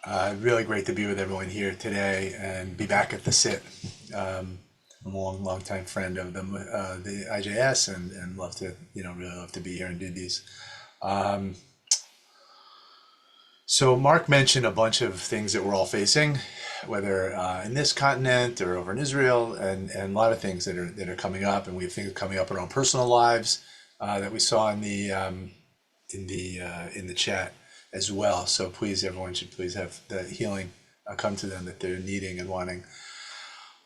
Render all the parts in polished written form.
Really great to be with everyone here today and be back at the sit. I'm a long time friend of the IJS and love to, really love to be here and do these. Um, so Mark mentioned a bunch of things that we're all facing, whether in this continent or over in Israel, and a lot of things that are coming up, and we have things coming up in our own personal lives that we saw in the chat as well. So please, everyone should please have the healing come to them that they're needing and wanting.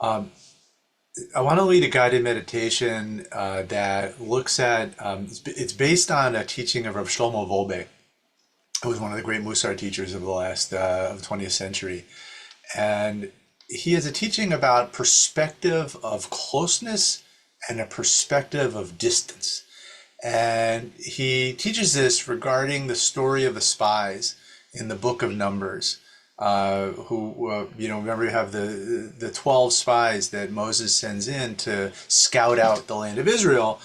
I want to lead a guided meditation that looks at. It's based on a teaching of Rav Shlomo Volbe, who was one of the great Musar teachers of the last of the 20th century, and he has a teaching about perspective of closeness and a perspective of distance. And he teaches this regarding the story of the spies in the book of Numbers. Remember you have the 12 spies that Moses sends in to scout out the land of Israel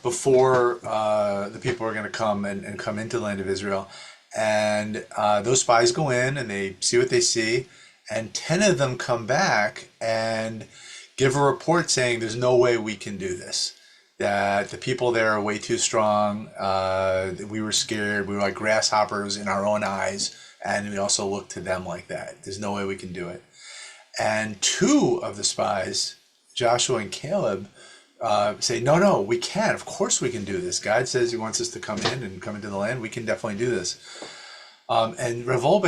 before the people are going to come and come into the land of Israel. And those spies go in and they see what they see, and 10 of them come back and give a report saying there's no way we can do this, that the people there are way too strong. We were scared. We were like grasshoppers in our own eyes. And we also look to them like that. There's no way we can do it. And two of the spies, Joshua and Caleb, say, no, we can. Of course we can do this. God says he wants us to come in and come into the land. We can definitely do this. And Revolve,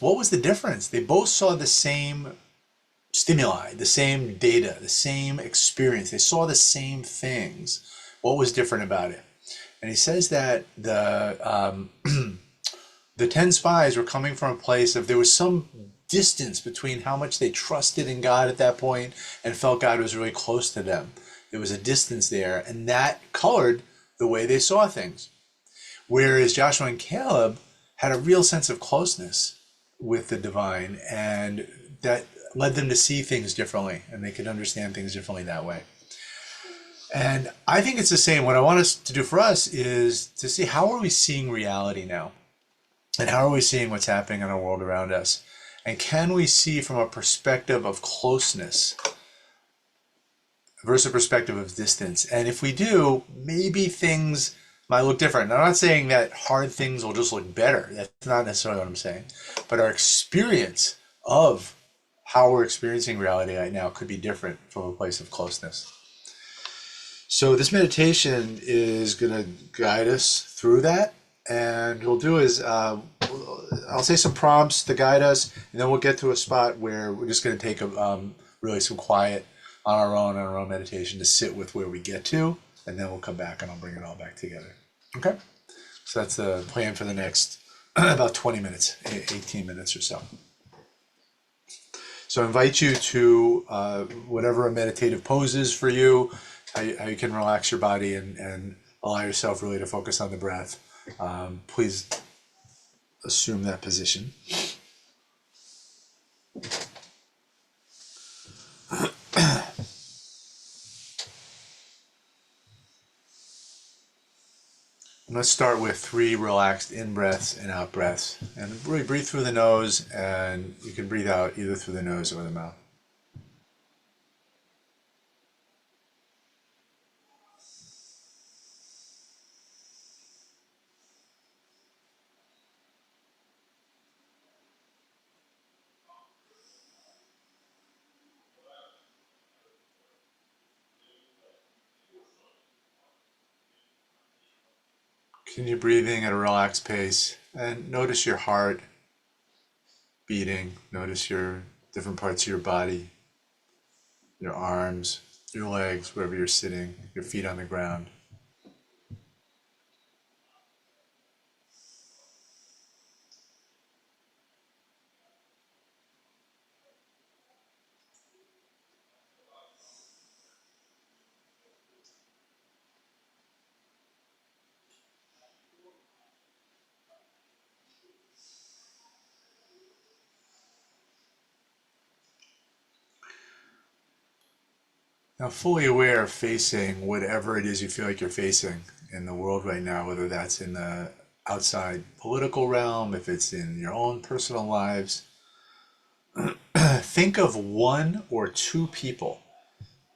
what was the difference? They both saw the same stimuli, the same data, the same experience. They saw the same things. What was different about it? And he says that the 10 spies were coming from a place of there was some distance between how much they trusted in God at that point and felt God was really close to them. There was a distance there, and that colored the way they saw things. Whereas Joshua and Caleb had a real sense of closeness with the divine, and that led them to see things differently, and they could understand things differently that way. And I think it's the same. What I want us to do for us is to see how are we seeing reality now? And how are we seeing what's happening in our world around us? And can we see from a perspective of closeness versus a perspective of distance? And if we do, maybe things might look different. I'm not saying that hard things will just look better. That's not necessarily what I'm saying. But our experience of how we're experiencing reality right now could be different from a place of closeness. So this meditation is going to guide us through that. And what we'll do is I'll say some prompts to guide us, and then we'll get to a spot where we're just going to take really some quiet on our own meditation to sit with where we get to, and then we'll come back and I'll bring it all back together. Okay? So that's the plan for the next about 20 minutes, 18 minutes or so. So I invite you to whatever a meditative pose is for you, how you can relax your body and allow yourself really to focus on the breath. Please assume that position. And let's start with 3 relaxed in breaths and out breaths. And really breathe through the nose, and you can breathe out either through the nose or the mouth. Continue breathing at a relaxed pace, and notice your heart beating. Notice your different parts of your body, your arms, your legs, wherever you're sitting, your feet on the ground. Now, fully aware of facing whatever it is you feel like you're facing in the world right now, whether that's in the outside political realm, if it's in your own personal lives, Think of one or two people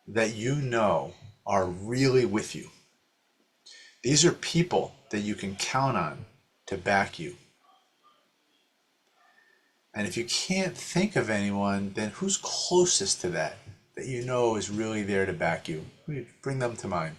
that you know are really with you. These are people that you can count on to back you. And if you can't think of anyone, then who's closest to that you know is really there to back you? Bring them to mind.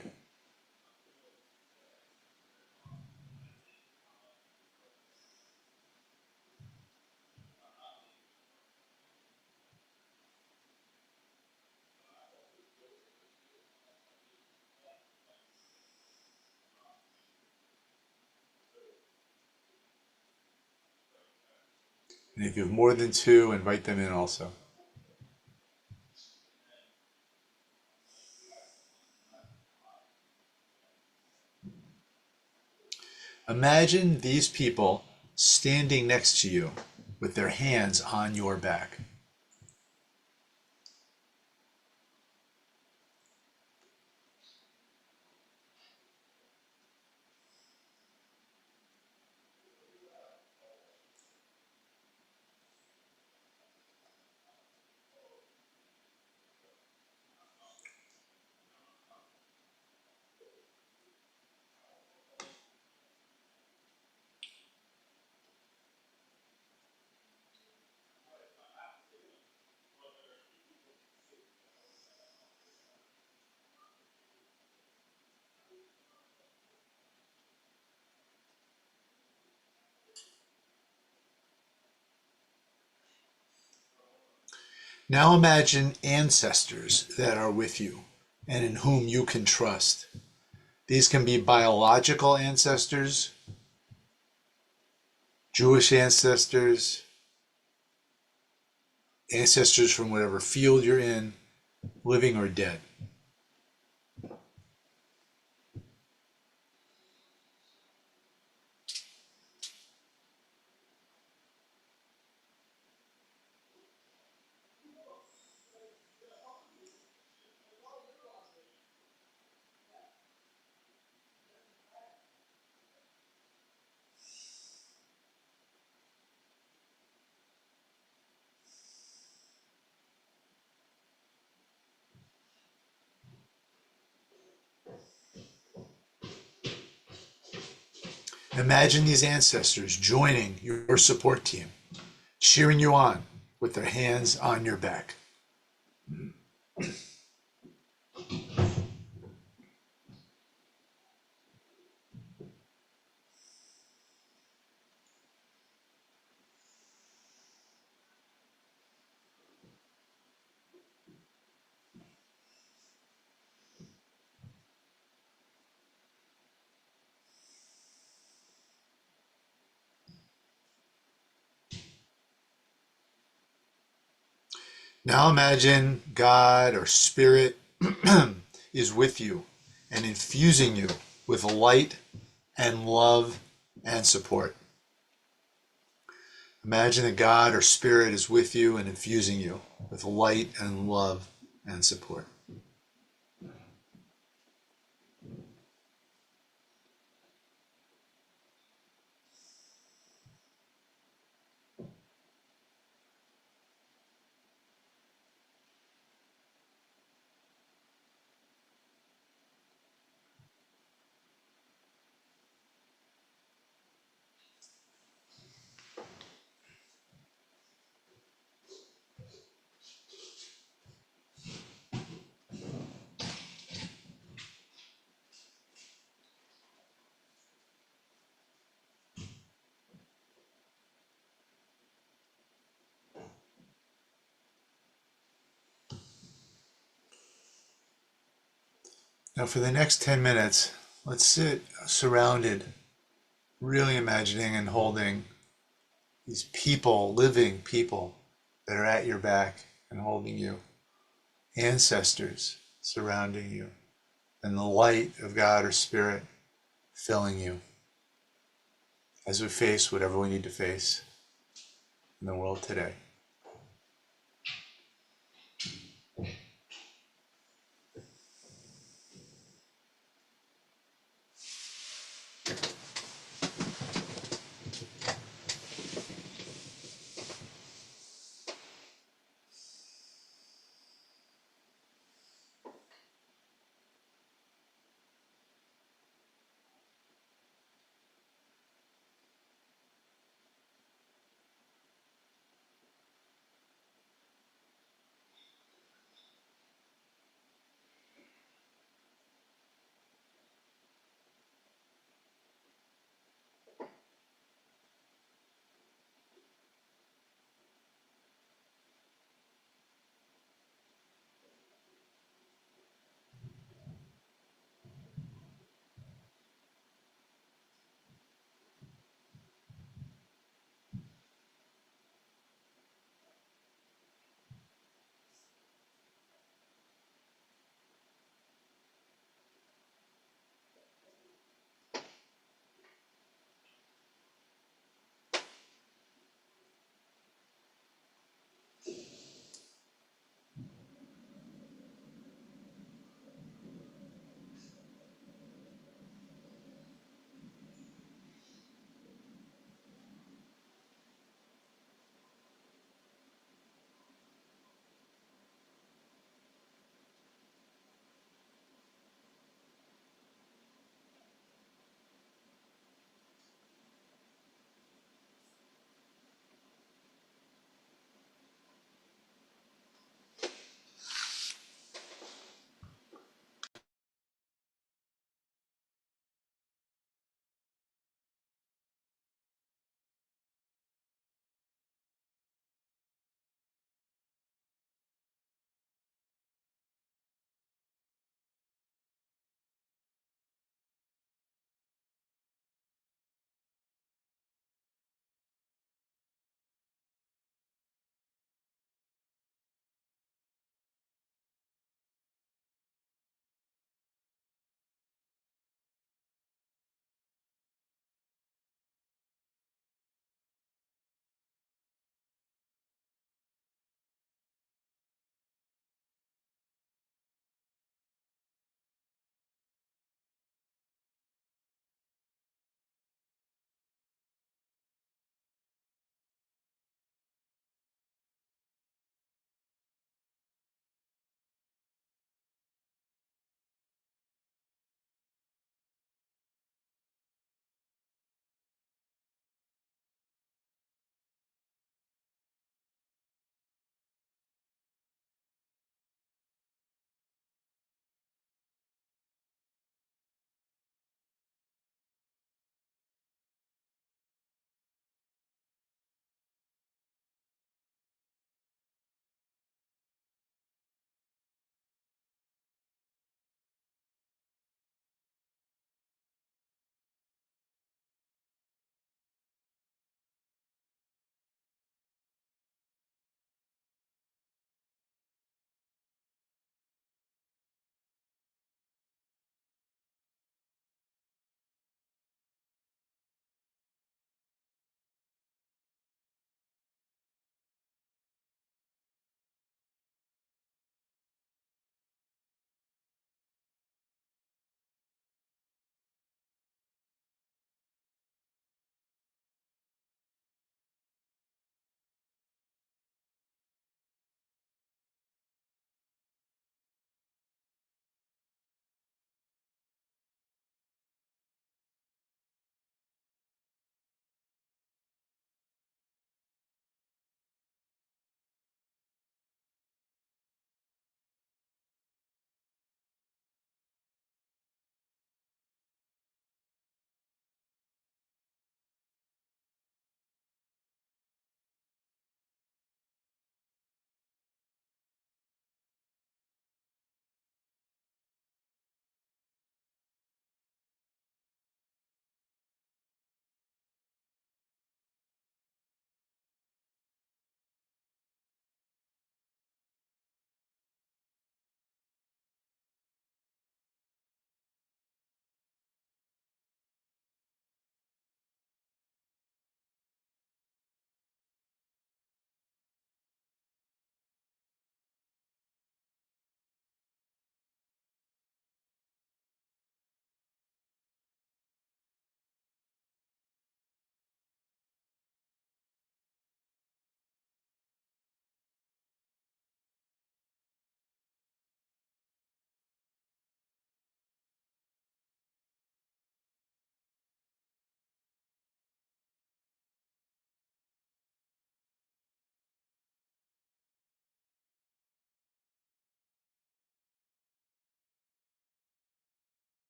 And if you have more than two, invite them in also. Imagine these people standing next to you with their hands on your back. Now imagine ancestors that are with you and in whom you can trust. These can be biological ancestors, Jewish ancestors, ancestors from whatever field you're in, living or dead. Imagine these ancestors joining your support team, cheering you on with their hands on your back. Now imagine God or Spirit is with you and infusing you with light and love and support. Imagine that God or Spirit is with you and infusing you with light and love and support. Now for the next 10 minutes, let's sit surrounded, really imagining and holding these people, living people that are at your back and holding you, ancestors surrounding you, and the light of God or Spirit filling you as we face whatever we need to face in the world today.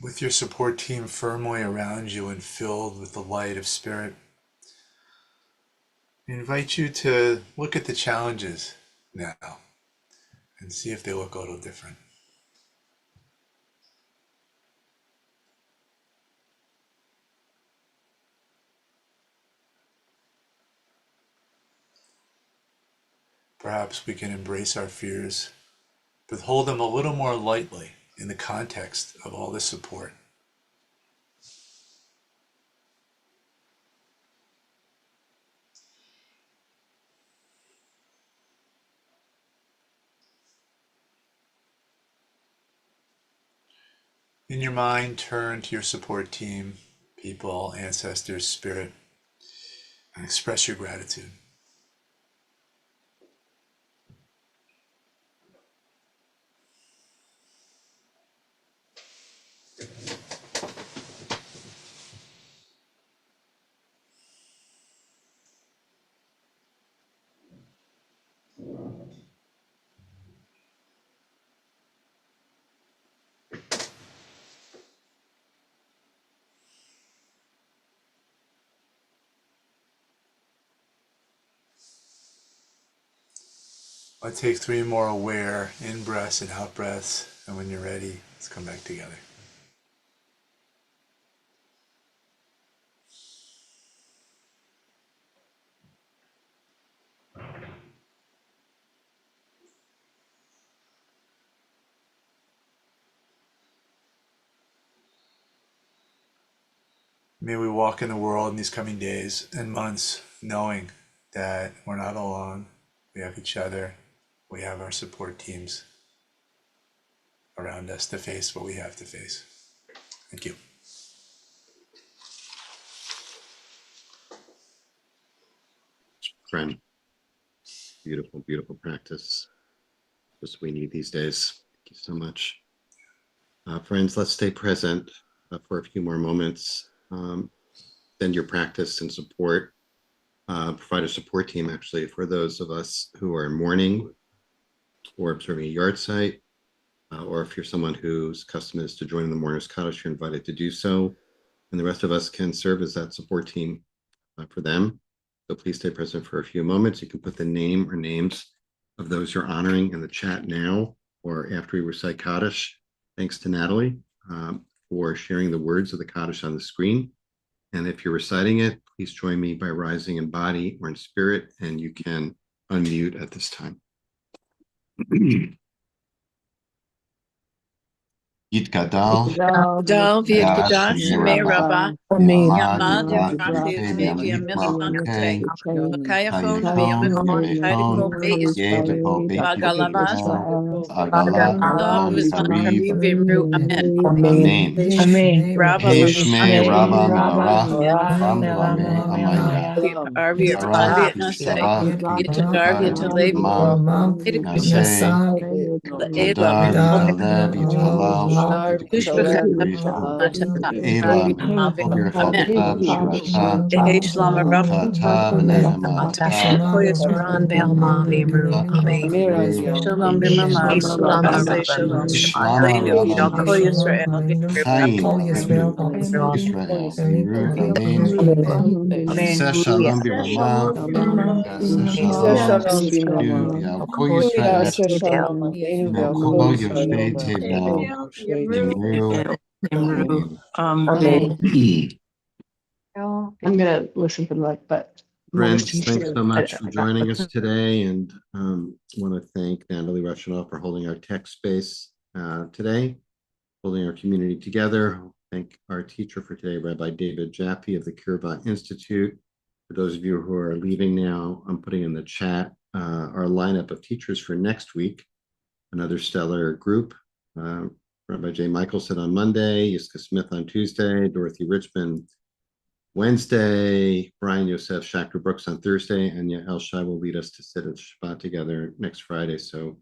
with your support team firmly around you and filled with the light of spirit, I invite you to look at the challenges now and see if they look a little different. Perhaps we can embrace our fears, but hold them a little more lightly in the context of all this support. In your mind, turn to your support team, people, ancestors, spirit, and express your gratitude. I'll take 3 more aware in breaths and out breaths, and when you're ready, let's come back together. May we walk in the world in these coming days and months knowing that we're not alone. We have each other. We have our support teams around us to face what we have to face. Thank you. Friend, beautiful, beautiful practice. Just we need these days. Thank you so much. Friends, let's stay present for a few more moments. Send your practice and support. Provide a support team, actually, for those of us who are mourning or observing a yard site, or if you're someone whose custom is to join in the mourner's cottage, you're invited to do so. And the rest of us can serve as that support team for them. So please stay present for a few moments. You can put the name or names of those you're honoring in the chat now or after we recite Kaddish. Thanks to Natalie for sharing the words of the Kaddish on the screen. And if you're reciting it, please join me by rising in body or in spirit, and you can unmute at this time. Yitgadal, Dal Vietgadash Shemay Rabba Yamad Yamad Yvrate Via Milchante Makayachon V'Yamachon Taidiko Be'is Vagalavash Vagamla Vizmachari Vimru Amen Amen. Rabba Heshme Rabba Lamashon Mevarach, Ram Rame Amaya, Arvi Ran Yarach Vietnase Yisavach, Yitadar Vietalevi Yitama, Edikush Nase, Elam Yitadar, Yitaleb, Yitalal, Yushbach Yitkush, Matana Ela, Hogir Amen. Chatatab, Shabata, Shlama Rabba Tata, Benehamata, Koyas Ran Belma Vimru Amen. Shalom Bimama Say Shalom Shlama Aleinu Rama Yoko Yisrael Vimru Chaim Aleinu Israel Imru Amen Yaseh Shalom Birama Yaseh Shalom Tzidkenu V'Yavko Yisrael V'Kol Yoshvei Tevel Imru Amen. Amen. I'm gonna listen for but Friends, thanks so much for joining us today, and want to thank Natalie Rushinoff for holding our tech space today, holding our community together. Thank our teacher for today, Rabbi David Jaffe of the Kirbah Institute. For those of you who are leaving now, I'm putting in the chat our lineup of teachers for next week. Another stellar group. Rabbi Jay Michelson on Monday, Yiska Smith on Tuesday, Dorothy Richmond Wednesday, Brian Yosef, Shaker Brooks on Thursday, and Yael Shai will lead us to sit at Shabbat together next Friday. So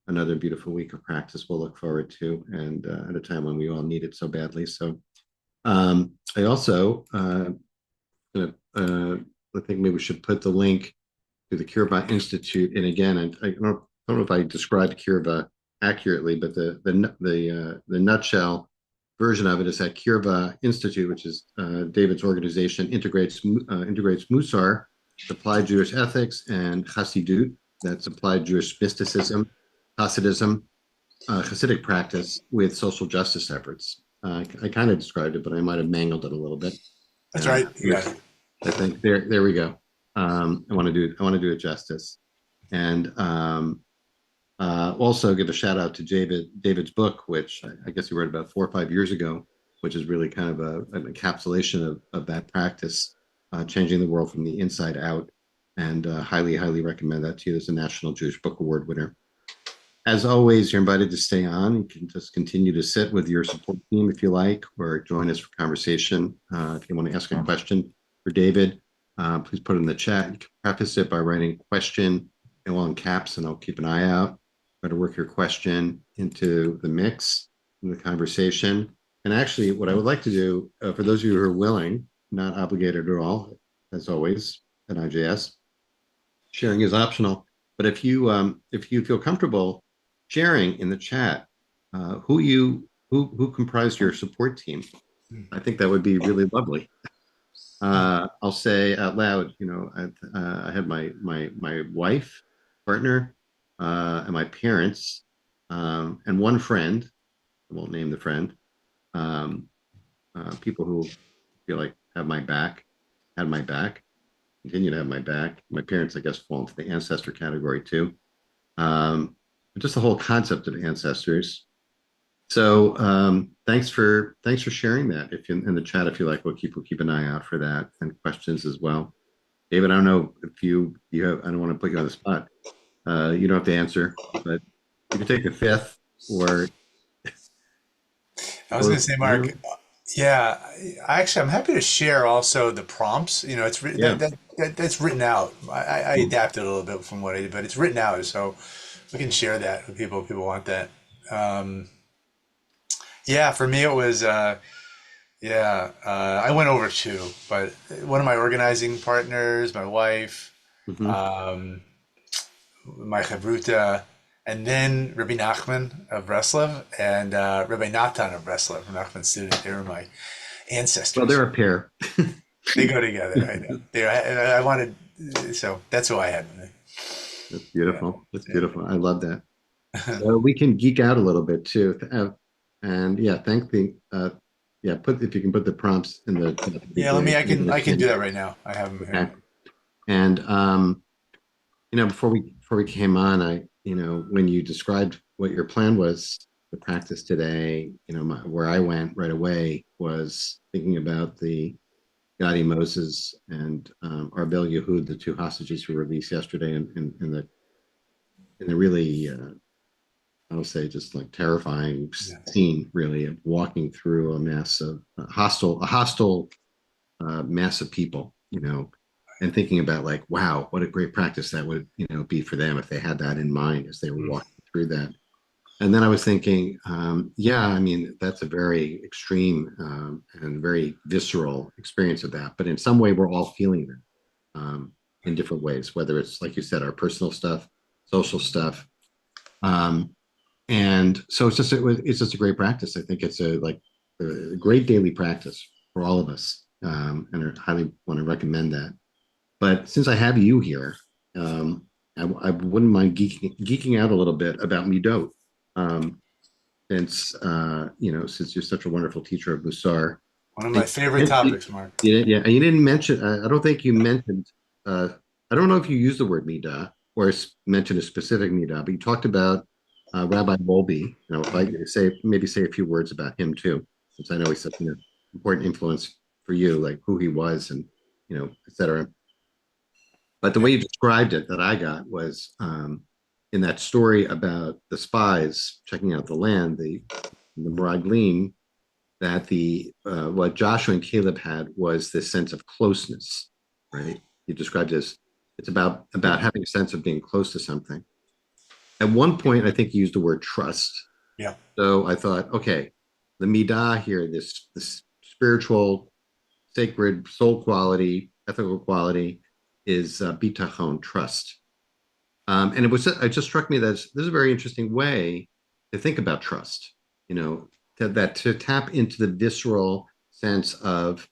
another beautiful week of practice we'll look forward to, and at a time when we all need it so badly. So I also I think maybe we should put the link to the Kirbah Institute. And again, I don't know if I described Kirbah accurately, but the nutshell version of it is that Kirva Institute, which is David's organization, integrates Musar, applied Jewish ethics, and Chassidut, that's applied Jewish mysticism, Hasidism, Hasidic practice with social justice efforts. I kind of described it, but I might have mangled it a little bit. That's right. You got it. I think there we go. I want to do it justice, and also give a shout out to David's book, which I guess he wrote about 4 or 5 years ago, which is really kind of an encapsulation of that practice, changing the world from the inside out, and highly recommend that to you. As a National Jewish Book Award winner. As always, you're invited to stay on. You can just continue to sit with your support team if you like, or join us for conversation. If you want to ask a question for David, please put it in the chat. You can preface it by writing question and all in caps, and I'll keep an eye out. Try to work your question into the mix, in the conversation. And actually, what I would like to do, for those of you who are willing, not obligated at all, as always, at IJS, sharing is optional. But if you feel comfortable sharing in the chat who comprised your support team, I think that would be really lovely. I'll say out loud, I had my wife, partner, and my parents, and one friend. I won't name the friend. People who feel like had my back, continue to have my back. My parents, I guess, fall into the ancestor category too. Just the whole concept of ancestors. So thanks for sharing that. If you in the chat, if you like, we'll keep an eye out for that and questions as well. David, I don't know if you have. I don't want to put you on the spot. You don't have to answer, but you can take a fifth or. I was going to say, Mark. Yeah, I'm happy to share also the prompts. It's that's written out. I adapted a little bit from what I did, but it's written out, so we can share that with people if people want that. For me it was I went over two, but one of my organizing partners, my wife, my chavruta, and then Rabbi Nachman of Breslov and Rabbi Natan of Breslov, Nachman's student. They were my ancestors. Well, they're a pair. They go together. I know. I wanted, so that's who I had with me. That's beautiful. That's beautiful. I love that. So we can geek out a little bit too, and if you can put the prompts in the. I can do that right now. I have them here. Okay. And before we came on, when you described what your plan was to practice today, where I went right away was thinking about the Gadi Moses and Arbel Yehud, the two hostages who were released yesterday, in the really, I'll say, just like terrifying scene, really, of walking through a hostile mass of people, and thinking about like, wow, what a great practice that would, be for them if they had that in mind as they were walking through that. And then I was thinking, that's a very extreme and very visceral experience of that. But in some way, we're all feeling that in different ways, whether it's, like you said, our personal stuff, social stuff. And so it's just a great practice. I think it's a great daily practice for all of us. And I highly want to recommend that. But since I have you here, I wouldn't mind geeking out a little bit about Midot. Since you're such a wonderful teacher of Musar. One of my favorite topics, Mark. You didn't mention, I don't think you mentioned, I don't know if you used the word Midah or mentioned a specific Midah, but you talked about Rabbi Wolbe. If I could say a few words about him too, since I know he's such an important influence for you, like who he was and, et cetera. But the way you described it that I got was in that story about the spies checking out the land, the Meraglim, that what Joshua and Caleb had was this sense of closeness, right? You described it as it's about having a sense of being close to something. At one point, I think you used the word trust. Yeah. So I thought, okay, the midah here, this spiritual, sacred soul quality, ethical quality, is bitachon, trust. And it just struck me that this is a very interesting way to think about trust. to tap into the visceral sense of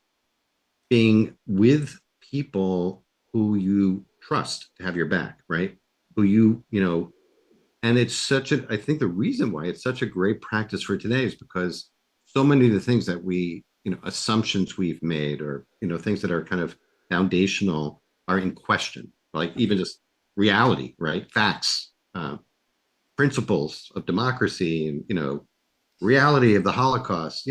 being with people who you trust to have your back, right? Who and it's such a, I think the reason why it's such a great practice for today is because so many of the things that assumptions we've made, or, things that are kind of foundational, are in question, like even just reality, right? Facts, principles of democracy, and, reality of the Holocaust,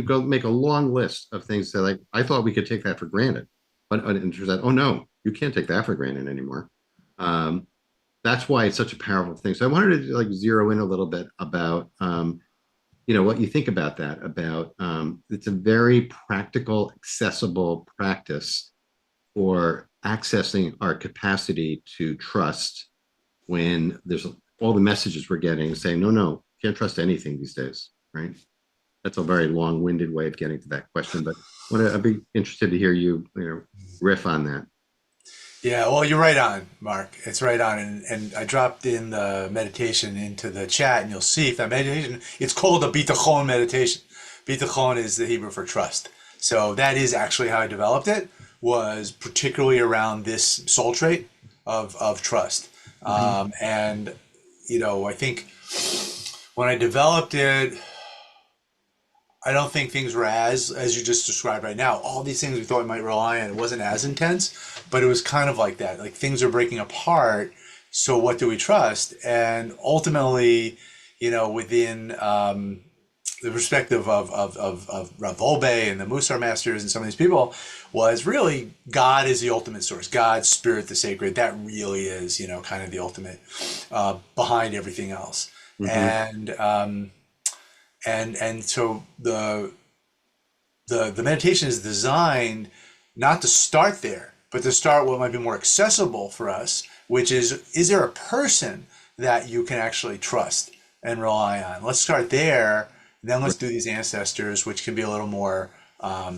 go make a long list of things that, like, I thought we could take that for granted. But it turns out, oh no, you can't take that for granted anymore. Um, that's why it's such a powerful thing. So I wanted to, like, zero in a little bit about what you think about that, about it's a very practical, accessible practice for accessing our capacity to trust when there's all the messages we're getting saying, no, can't trust anything these days, right? That's a very long-winded way of getting to that question, but I'd be interested to hear you, riff on that. Yeah, well, you're right on, Mark. It's right on. And I dropped in the meditation into the chat, and you'll see if that meditation, it's called a Bitachon meditation. Bitachon is the Hebrew for trust. So that is actually how I developed it, was particularly around this soul trait of trust. And, I think when I developed it, I don't think things were as you just described right now. All these things we thought we might rely on, it wasn't as intense, but it was kind of like that. Like, things are breaking apart. So what do we trust? And ultimately, within the perspective of Rav Olbe and the Musar masters and some of these people, was really God is the ultimate source. God, spirit, the sacred. That really is, kind of the ultimate behind everything else. And so the meditation is designed not to start there, but to start what might be more accessible for us, which is there a person that you can actually trust and rely on? Let's start there, then let's do these ancestors, which can be a little more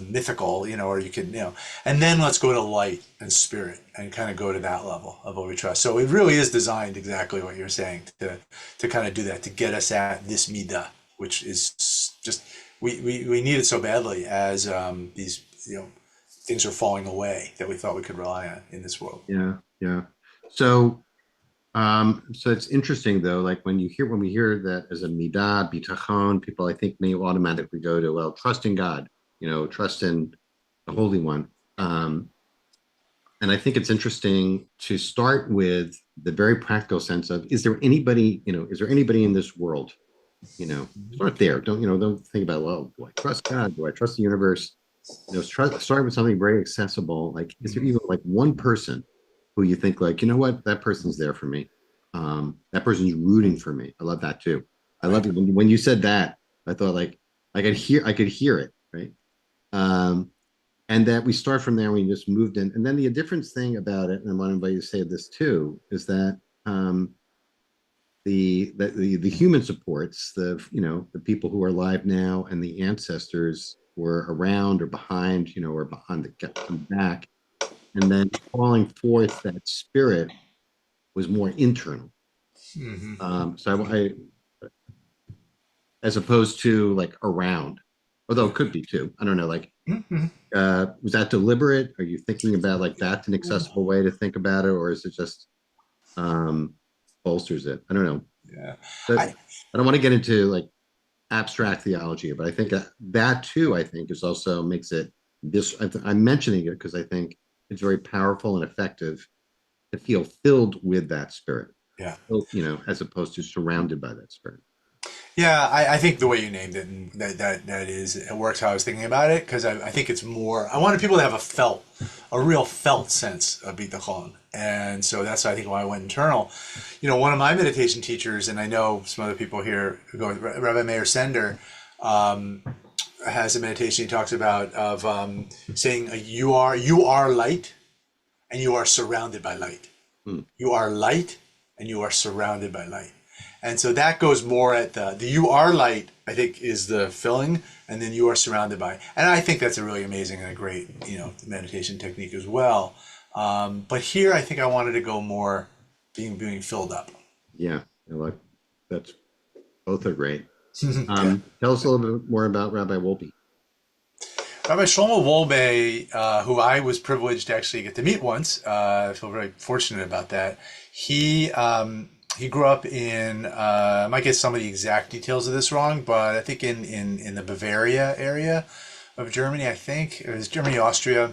mythical, or you can, and then let's go to light and spirit and kind of go to that level of what we trust. So it really is designed exactly what you're saying, to kind of do that, to get us at this midah, which is just, we need it so badly as these things are falling away that we thought we could rely on in this world. Yeah. So so it's interesting though, like when we hear that as a midah, bitachon, people, I think, may automatically go to, well, trust in God, trust in the Holy One. And I think it's interesting to start with the very practical sense of, is there anybody in this world? Start there. Don't think about, well, do I trust God? Do I trust the universe? Start with something very accessible. Like, is there even, like, one person who you think, like, what, that person's there for me? That person's rooting for me. I love that too. I love it when you said that. I thought, like, I could hear it, right? And that we start from there. And we just moved in, and then the difference thing about it, and I want to invite you to say this too, is that the human supports, the people who are alive now, and the ancestors were around or behind, or behind the come back, and then calling forth that spirit was more internal. So I, as opposed to, like, around, although it could be too. I don't know. Like, was that deliberate? Are you thinking about, like, that's an accessible way to think about it, or is it just bolsters it? I don't know. Yeah. But I don't want to get into, like, abstract theology, but I think that too, I think, is also makes it this. I'm mentioning it because I think it's very powerful and effective to feel filled with that spirit. Yeah. As opposed to surrounded by that spirit. Yeah, I think the way you named it, and that is, it works how I was thinking about it, because I think it's more, I wanted people to have a real felt sense of bitachon. And so that's, I think, why I went internal. One of my meditation teachers, and I know some other people here who go with Rabbi Meir Sender, has a meditation he talks about of saying, you are light and you are surrounded by light. You are light and you are surrounded by light. And so that goes more at the you are light, I think, is the filling, and then you are surrounded by. And I think that's a really amazing and a great, meditation technique as well. But here, I think I wanted to go more being filled up. Yeah, I like that's both are great. Yeah. Tell us a little bit more about Rabbi Wolbe. Rabbi Shlomo Wolbe, who I was privileged to actually get to meet once, I feel very fortunate about that. He grew up in, I might get some of the exact details of this wrong, but I think in the Bavaria area of Germany, I think. It was Germany, Austria,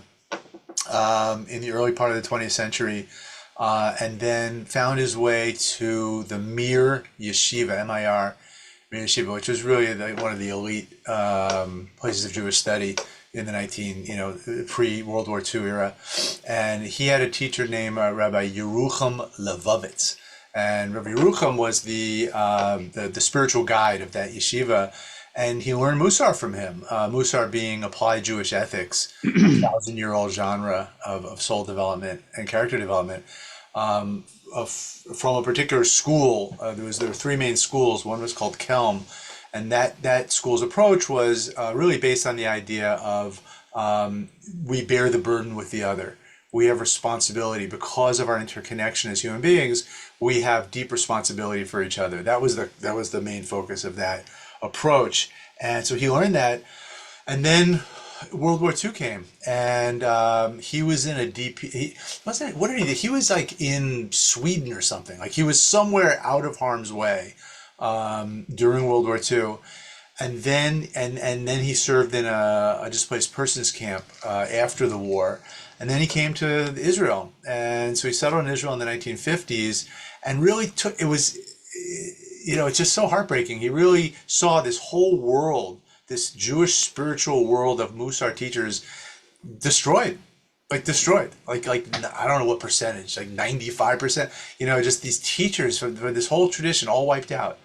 in the early part of the 20th century, and then found his way to the Mir Yeshiva, M-I-R, Mir Yeshiva, which was really one of the elite places of Jewish study in the pre-World War II era. And he had a teacher named Rabbi Yerucham Levovitz. And Rabbi Yerucham was the spiritual guide of that yeshiva. And he learned Musar from him, Musar being applied Jewish ethics, 1,000-year-old genre of soul development and character development. From a particular school, there were three main schools. One was called Kelm, and that school's approach was really based on the idea of we bear the burden with the other. We have responsibility because of our interconnection as human beings. We have deep responsibility for each other. That was the main focus of that approach. And so he learned that, and then World War II came, and he was in a deep. What did he do? He was like in Sweden or something. Like he was somewhere out of harm's way during World War II, and then he served in a displaced persons camp after the war, and then he came to Israel, and so he settled in Israel in the 1950s, and really took it was. It's just so heartbreaking. He really saw this whole world, this Jewish spiritual world of Musar teachers destroyed. Like I don't know what percentage, like 95%, just these teachers for this whole tradition all wiped out.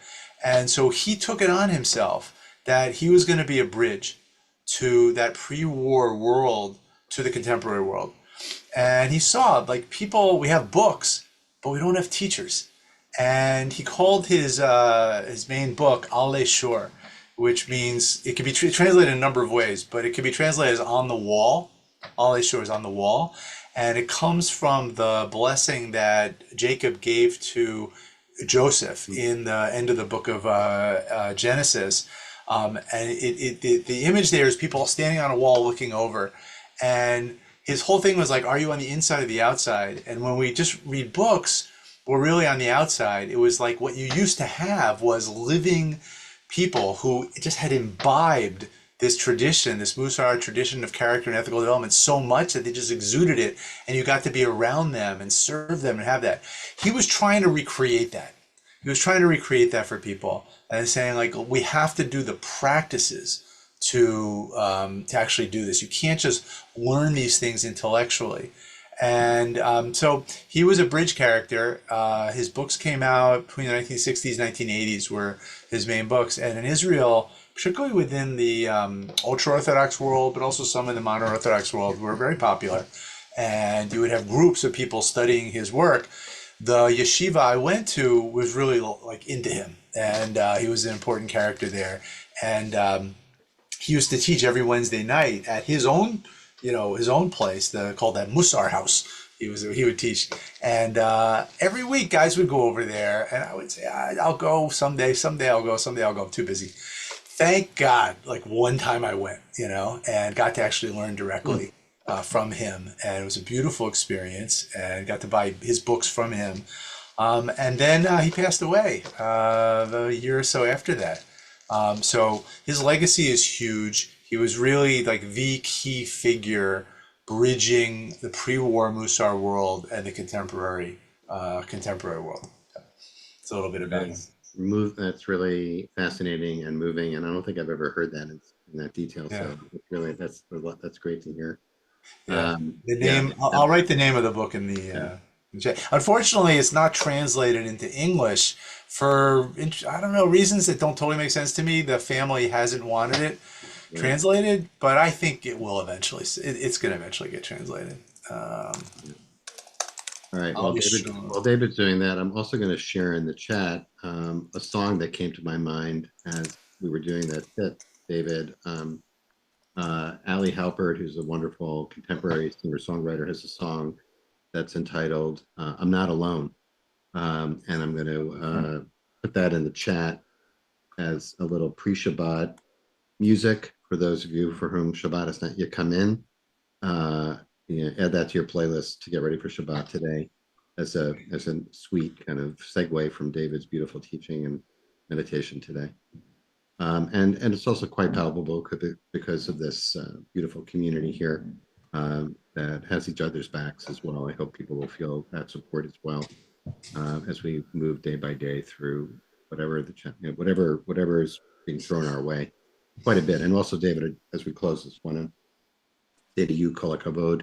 And so he took it on himself that he was going to be a bridge to that pre-war world to the contemporary world. And he saw we have books, but we don't have teachers. And he called his main book Ale Shor, which means it could be translated in a number of ways, but it could be translated as on the wall. Ale Shor is on the wall, and it comes from the blessing that Jacob gave to Joseph in the end of the book of Genesis. And the image there is people standing on a wall looking over, and his whole thing was like, are you on the inside or the outside? And when we just read books, we're really on the outside. It was like what you used to have was living people who just had imbibed this tradition, this Musar tradition of character and ethical development so much that they just exuded it, and you got to be around them and serve them and have that. He was trying to recreate that. He was trying to recreate that for people and saying we have to do the practices to actually do this. You can't just learn these things intellectually. And so he was a bridge character. His books came out between the 1960s and 1980s were his main books. And in Israel, particularly within the ultra-Orthodox world, but also some in the modern Orthodox world, were very popular. And you would have groups of people studying his work. The yeshiva I went to was really into him. And he was an important character there. And he used to teach every Wednesday night at his own place, called that Musar house. He would teach, and every week guys would go over there, and I would say, I'll go someday. Someday I'll go. Someday I'll go. I'm too busy. Thank God, one time I went, and got to actually learn directly from him, and it was a beautiful experience, and got to buy his books from him. And then he passed away a year or so after that. So his legacy is huge. He was really the key figure bridging the pre-war Musar world and the contemporary world. It's a little bit about him. That's really fascinating and moving, and I don't think I've ever heard that in that detail. Yeah. So really, that's great to hear. Yeah. I'll write the name of the book in the. Unfortunately, it's not translated into English for I don't know, reasons that don't totally make sense to me. The family hasn't wanted it translated, but I think it will eventually. It's going to eventually get translated. All right. While David's doing that, I'm also going to share in the chat a song that came to my mind as we were doing that. David, Ali Halpert, who's a wonderful contemporary singer-songwriter, has a song that's entitled "I'm Not Alone," and I'm going to put that in the chat. as a little pre-Shabbat music for those of you for whom Shabbat has not yet come in. Add that to your playlist to get ready for Shabbat today as a sweet kind of segue from David's beautiful teaching and meditation today. And it's also quite palpable because of this beautiful community here that has each other's backs as well. I hope people will feel that support as well as we move day by day through whatever whatever is being thrown our way. Quite a bit. And also, David, as we close this one, say to you, Kol HaKavod,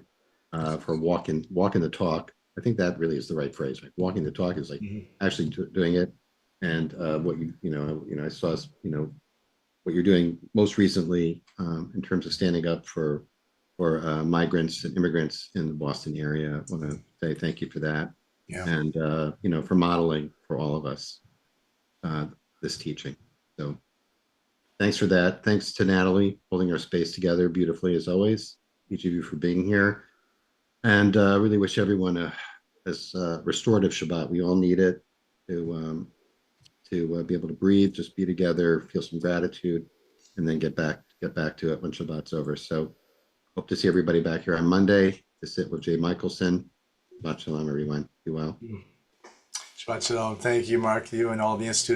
for walking the talk. I think that really is the right phrase. Like walking the talk is like actually doing it. And what I saw, what you're doing most recently in terms of standing up for migrants and immigrants in the Boston area. I want to say thank you for that. Yeah. And for modeling for all of us this teaching. So thanks for that. Thanks to Natalie holding our space together beautifully as always. Each of you for being here, and really wish everyone a restorative Shabbat. We all need it to be able to breathe, just be together, feel some gratitude, and then get back to it when Shabbat's over. So hope to see everybody back here on Monday to sit with Jay Michelson. Shabbat shalom, everyone. Be well. Shabbat shalom. Thank you, Mark, you and all the Institute